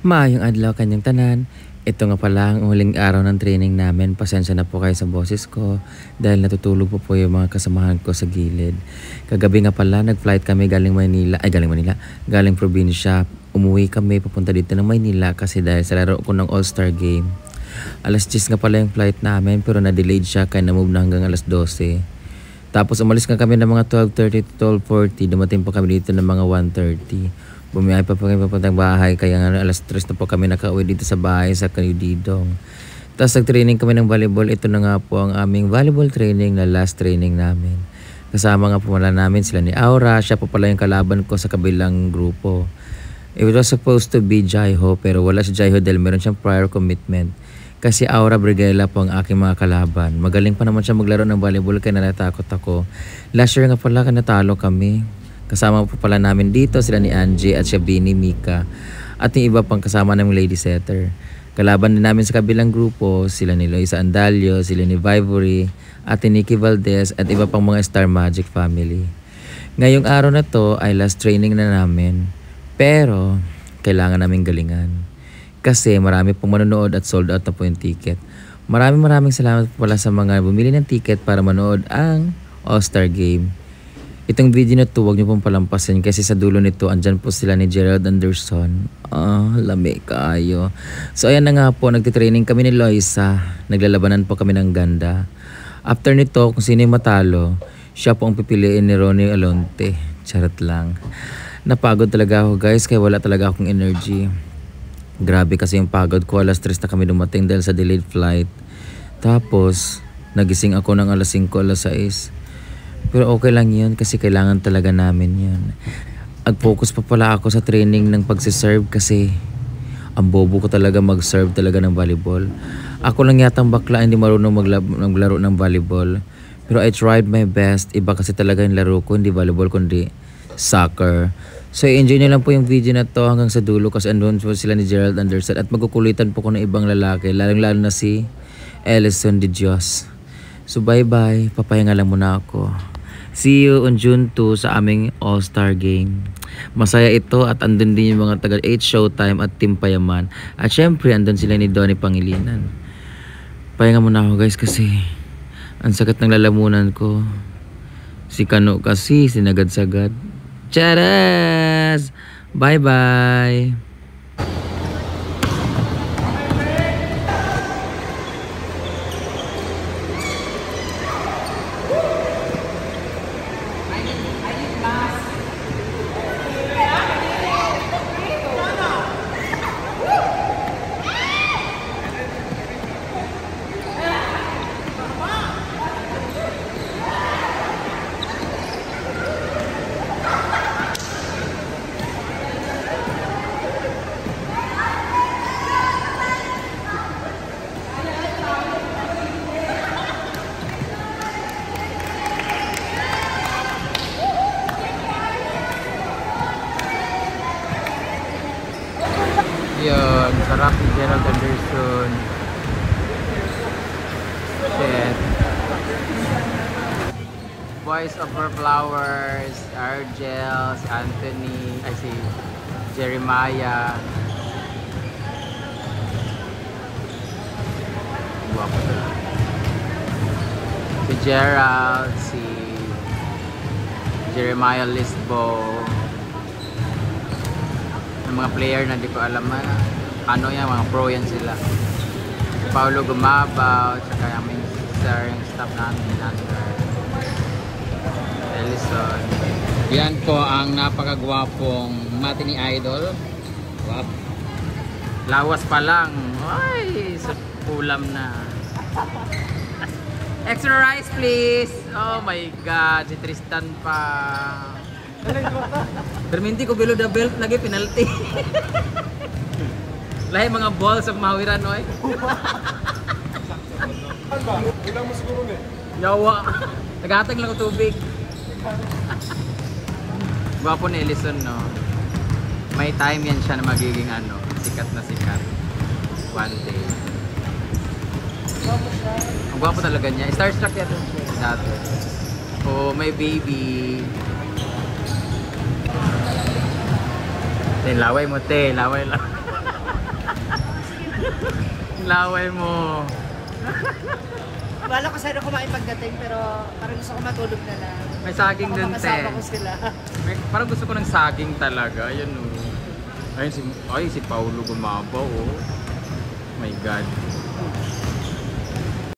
Maayong adlaw kanyang tanan. Ito nga pala ang huling araw ng training namin. Pasensya na po kayo sa boses ko dahil natutulog po yung mga kasamahan ko sa gilid. Kagabi nga pala nag-flight kami galing galing probinsya. Umuwi kami papunta dito ng Maynila kasi dahil sa laro ko ng All-Star Game. Alas 10 nga pala yung flight namin pero na-delayed siya kaya na-move na hanggang alas 12. Tapos umalis nga kami ng mga 12:30 to 12:40. Dumating po kami dito ng mga 1:30. Bumiyahe pa kami papuntang bahay kaya nga alas 3 na po kami nakauwi dito sa bahay sa Kanididong. Tapos nag-training kami ng volleyball. Ito na nga po ang aming volleyball training na last training namin. Kasama nga po namin sila ni Aura. Siya po pala yung kalaban ko sa kabilang grupo. It was supposed to be Jaiho pero wala si Jaiho dahil meron siyang prior commitment. Kasi Aura Brigela po ang aking mga kalaban. Magaling pa naman siya maglaro ng volleyball kaya natatakot ako. Last year nga pala natalo kami. Kasama po pala namin dito sila ni Angie at siya Bini, Mika at yung iba pang kasama ng lady setter. Kalaban din namin sa kabilang grupo sila ni Loisa Andalio, sila ni Vivory, at ni Nikki Valdez at iba pang mga Star Magic family. Ngayong araw na to ay last training na namin pero kailangan namin galingan kasi marami pong manonood at sold out na po yung ticket. Maraming salamat po pala sa mga bumili ng ticket para manood ang All-Star Game. Itong video na to, huwag niyo pong palampasin kasi sa dulo nito, andyan po sila ni Gerald Anderson. Lami kayo. So ayan na nga po, nagtitraining kami ni Loisa. Naglalabanan po kami ng ganda. After nito, kung sino yung matalo, siya po ang pipiliin ni Ronnie Alonte. Charot lang. Napagod talaga ako guys, kaya wala talaga akong energy. Grabe kasi yung pagod ko, alas 3 na kami dumating dahil sa delayed flight. Tapos, nagising ako ng alas 5, alas 6. Pero okay lang yun kasi kailangan talaga namin yun. Ag-focus pa pala ako sa training ng pagsiserve kasi ang bobo ko talaga mag-serve talaga ng volleyball. Ako lang yatang bakla hindi marunong maglaro ng volleyball. Pero I tried my best. Iba kasi talaga yung laro ko, hindi volleyball kundi soccer. So enjoy nyo lang po yung video na to hanggang sa dulo kasi andun po sila ni Gerald Anderson at magkukulitan po ko ng ibang lalaki, lalong-lalo na si Ellison de Dios. So bye-bye, papahinga lang muna ako. See you on June 2 sa aming All-Star Game. Masaya ito at andun din yung mga taga 8 Showtime at Team Payaman. At syempre andun sila ni Donnie Pangilinan. Pahinga muna ako guys kasi ang sakit ng lalamunan ko. Si Kano kasi sinagad-sagad. Charas! Bye-bye! Yun, sarap ni Gerald Anderson. Shit. Boys Over Flowers, Argel, si Anthony, si Jeremiah. Guwapo na. Si Gerald, si Jeremiah Lisbo. Mga player na di ko alam ano yan, mga pro yan sila. Si Paulo Gumabaw, saka yung sister, yung staff namin, Ellison. Yan po ang napakagwapong Matini Idol. Wap. Lawas pa lang. Ay, sa ulam na. Extra rice please. Oh my god, si Tristan pa. Perminti ko below the belt lagi penalty. Lahi mga balls ang mahawiran oy. Ulang mo siguro ni. Yawa. Naghatag lang ko tubig. Gwapo ni Ellison no. May time yan siya na magiging sikat na sikat. One day. Ang gwapo talaga niya. Starstruck yan dati. Oh, may baby. Laway mo te, laway lang. Laway mo. Bala ko sana kumain pagdating pero parang gusto ko matulog na lang. May saging Baka dun, makasama te. ko sila. Parang gusto ko ng saging talaga. Ayun oh. Ayun si Paulo gumabaw oh. My God.